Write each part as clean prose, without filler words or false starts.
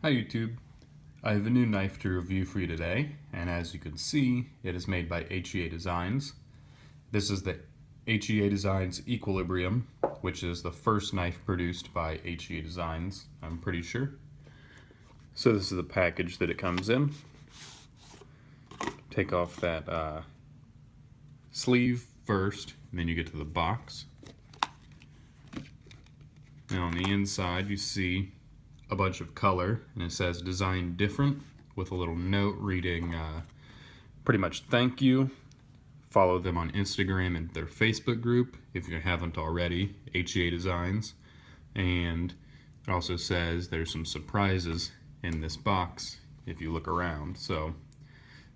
Hi YouTube. I have a new knife to review for you today, and as you can see, it is made by HEAdesigns. This is the HEAdesigns Equilibrium, which is the first knife produced by HEAdesigns, I'm pretty sure. So this is the package that it comes in. Take off that sleeve first, and then you get to the box. Now on the inside you see a bunch of color, and it says design different with a little note reading pretty much thank you. Follow them on Instagram and their Facebook group if you haven't already, HEAdesigns. And it also says there's some surprises in this box if you look around. So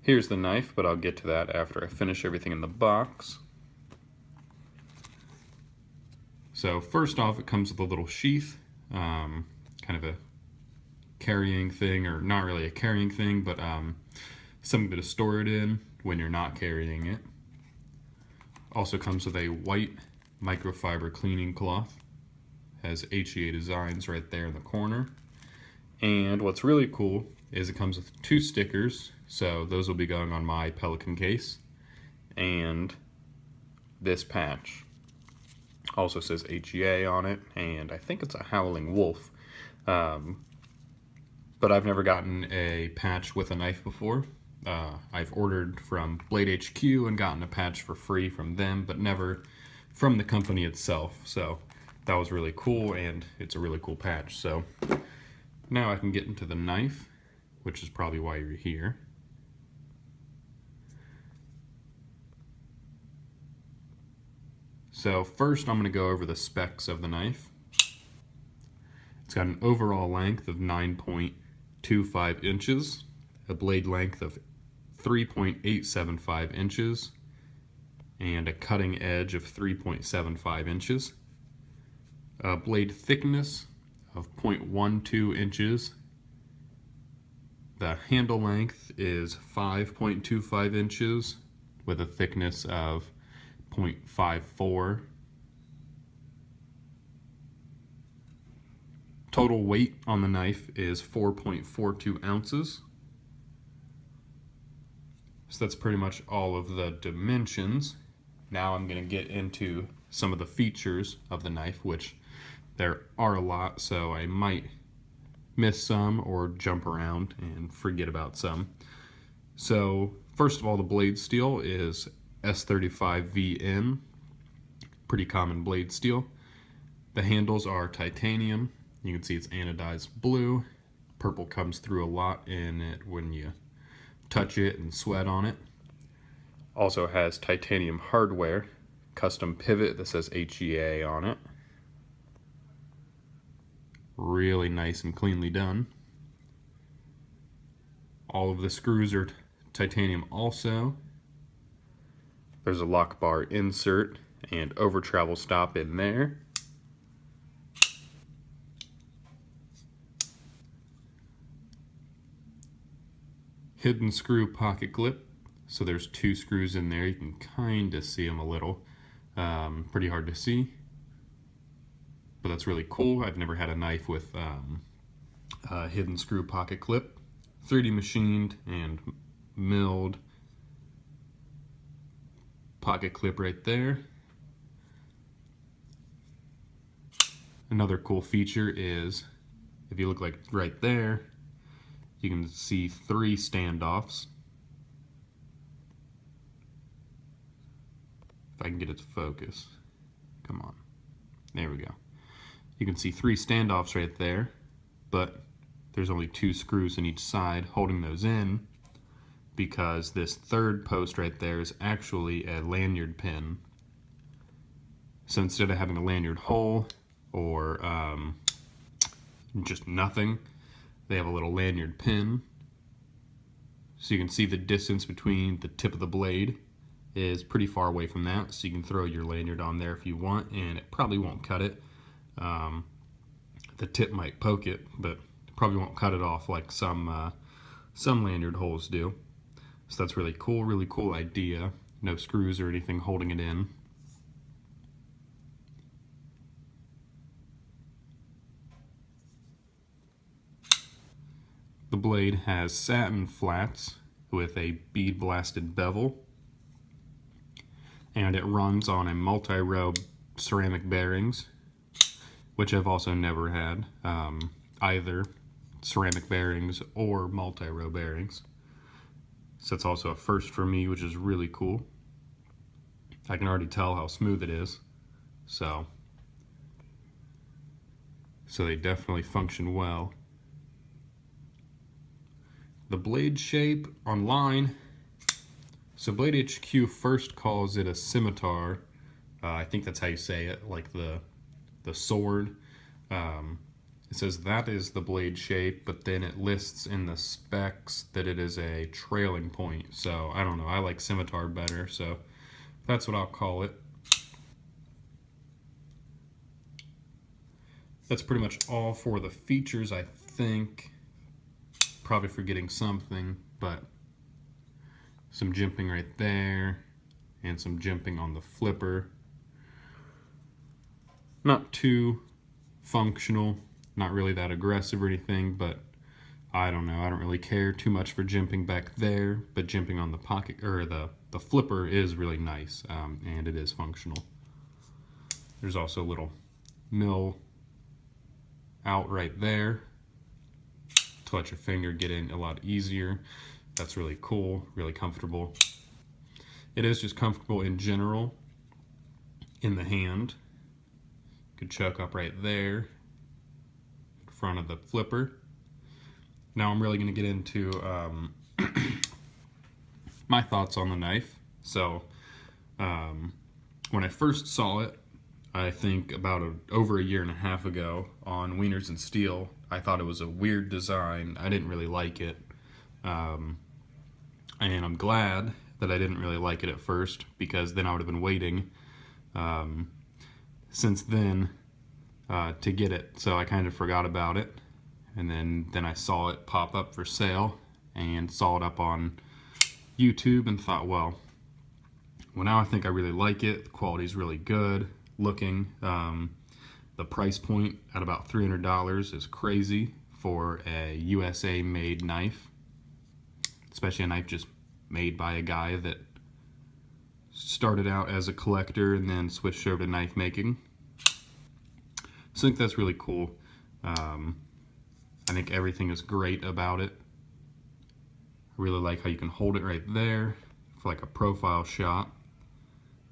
here's the knife, but I'll get to that after I finish everything in the box. So first off, it comes with a little sheath, kind of a carrying thing, or not really a carrying thing, but something to store it in when you're not carrying it. Also comes with a white microfiber cleaning cloth. Has HEAdesigns right there in the corner. And what's really cool is it comes with 2 stickers, so those will be going on my Pelican case. And this patch also says HEA on it, and I think it's a howling wolf. But I've never gotten a patch with a knife before. I've ordered from Blade HQ and gotten a patch for free from them, but never from the company itself. So that was really cool, and it's a really cool patch. So now I can get into the knife, which is probably why you're here. So first I'm going to go over the specs of the knife. It's got an overall length of 9.25 inches, a blade length of 3.875 inches, and a cutting edge of 3.75 inches. A blade thickness of 0.12 inches. The handle length is 5.25 inches with a thickness of 0.54. Total weight on the knife is 4.42 ounces. So that's pretty much all of the dimensions. Now I'm going to get into some of the features of the knife, which there are a lot, so I might miss some or jump around and forget about some. So first of all, the blade steel is S35VN, pretty common blade steel. The handles are titanium. You can see it's anodized blue. Purple comes through a lot in it when you touch it and sweat on it. Also has titanium hardware, custom pivot that says HEA on it. Really nice and cleanly done. All of the screws are titanium also. There's a lock bar insert and over travel stop in there. Hidden screw pocket clip, so there's 2 screws in there. You can kind of see them a little. Pretty hard to see, but that's really cool. I've never had a knife with a hidden screw pocket clip. 3D machined and milled pocket clip right there. Another cool feature is, if you look like right there, you can see 3 standoffs. If I can get it to focus. Come on. There we go. You can see 3 standoffs right there, but there's only 2 screws in each side holding those in, because this 3rd post right there is actually a lanyard pin. So instead of having a lanyard hole or just nothing, they have a little lanyard pin. So you can see the distance between the tip of the blade is pretty far away from that, so you can throw your lanyard on there if you want, and it probably won't cut it. The tip might poke it, but it probably won't cut it off like some lanyard holes do. So that's really cool idea. No screws or anything holding it in. The blade has satin flats with a bead blasted bevel, and it runs on a multi-row ceramic bearings, which I've also never had, either ceramic bearings or multi-row bearings. So it's also a first for me, which is really cool. I can already tell how smooth it is, so they definitely function well. The blade shape online, so Blade HQ first calls it a scimitar. I think that's how you say it, like the sword. It says that is the blade shape, but then it lists in the specs that it is a trailing point. So I don't know, I like scimitar better, so that's what I'll call it. That's pretty much all for the features, I think. Probably forgetting something, but some jimping right there, and some jimping on the flipper. Not too functional, not really that aggressive or anything, but I don't know, I don't really care too much for jimping back there, but jimping on the pocket, or the flipper is really nice, and it is functional. There's also a little mill out right there to let your finger get in a lot easier. That's really cool, really comfortable. It is just comfortable in general in the hand. Could choke up right there in front of the flipper. Now I'm really going to get into my thoughts on the knife. So when I first saw it, I think about over a year and a half ago on Wieners and Steel, I thought it was a weird design. I didn't really like it. And I'm glad that I didn't really like it at first, because then I would have been waiting since then to get it. So I kind of forgot about it. And then I saw it pop up for sale and saw it up on YouTube and thought, well, now I think I really like it. The quality's really good looking. The price point at about $300 is crazy for a USA made knife, especially a knife just made by a guy that started out as a collector and then switched over to knife making. So I think that's really cool. I think everything is great about it. I really like how you can hold it right there for like a profile shot,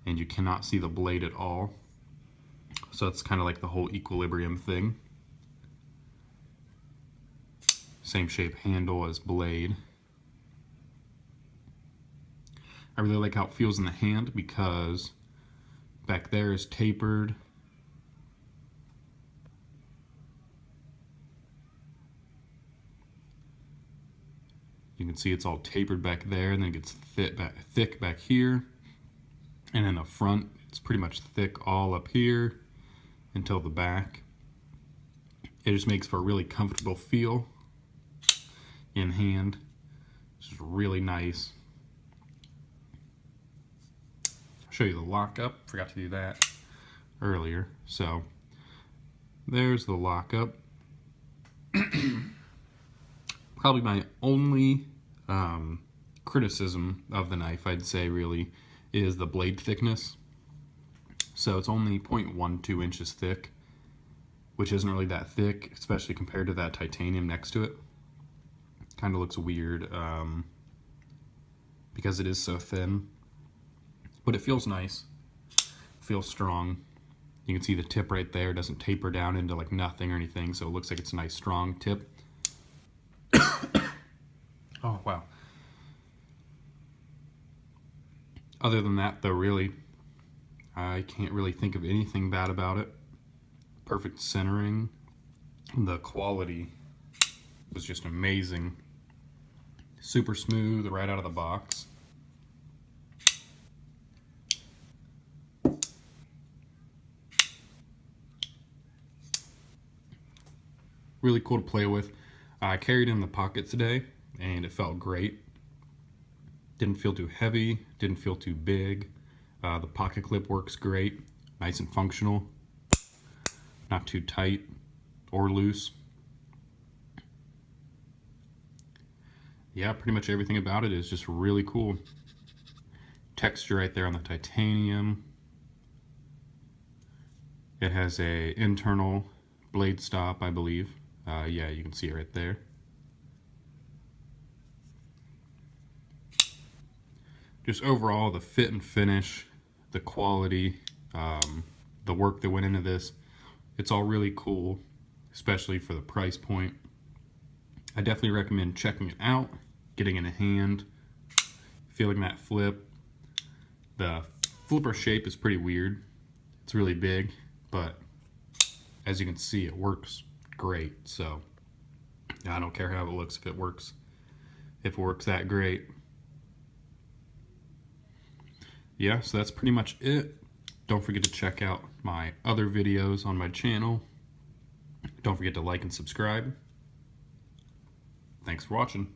and you cannot see the blade at all. So it's kind of like the whole equilibrium thing. Same shape handle as blade. I really like how it feels in the hand, because back there is tapered. You can see it's all tapered back there, and then it gets thick back here. And in the front, it's pretty much thick all up here until the back. It just makes for a really comfortable feel in hand. It's just really nice. I'll show you the lockup. Forgot to do that earlier. So there's the lockup. Probably my only criticism of the knife, I'd say, really, is the blade thickness. So it's only 0.12 inches thick, which isn't really that thick, especially compared to that titanium next to it. Kind of looks weird because it is so thin, but it feels nice, feels strong. You can see the tip right there doesn't taper down into like nothing or anything, so it looks like it's a nice strong tip. Oh, wow. Other than that, though, really, I can't really think of anything bad about it. Perfect centering. The quality was just amazing. Super smooth right out of the box. Really cool to play with. I carried it in the pocket today, and it felt great. Didn't feel too heavy, didn't feel too big. The pocket clip works great, nice and functional, not too tight or loose. yeah, pretty much everything about it is just really cool. Texture right there on the titanium. It has a internal blade stop, I believe. Yeah, you can see it right there. Just overall, the fit and finish, the quality, the work that went into this, it's all really cool, especially for the price point. I definitely recommend checking it out, getting in a hand, feeling that flip. The flipper shape is pretty weird. It's really big, but as you can see, it works great. So I don't care how it looks if it works that great. Yeah, so that's pretty much it. Don't forget to check out my other videos on my channel. Don't forget to like and subscribe. Thanks for watching.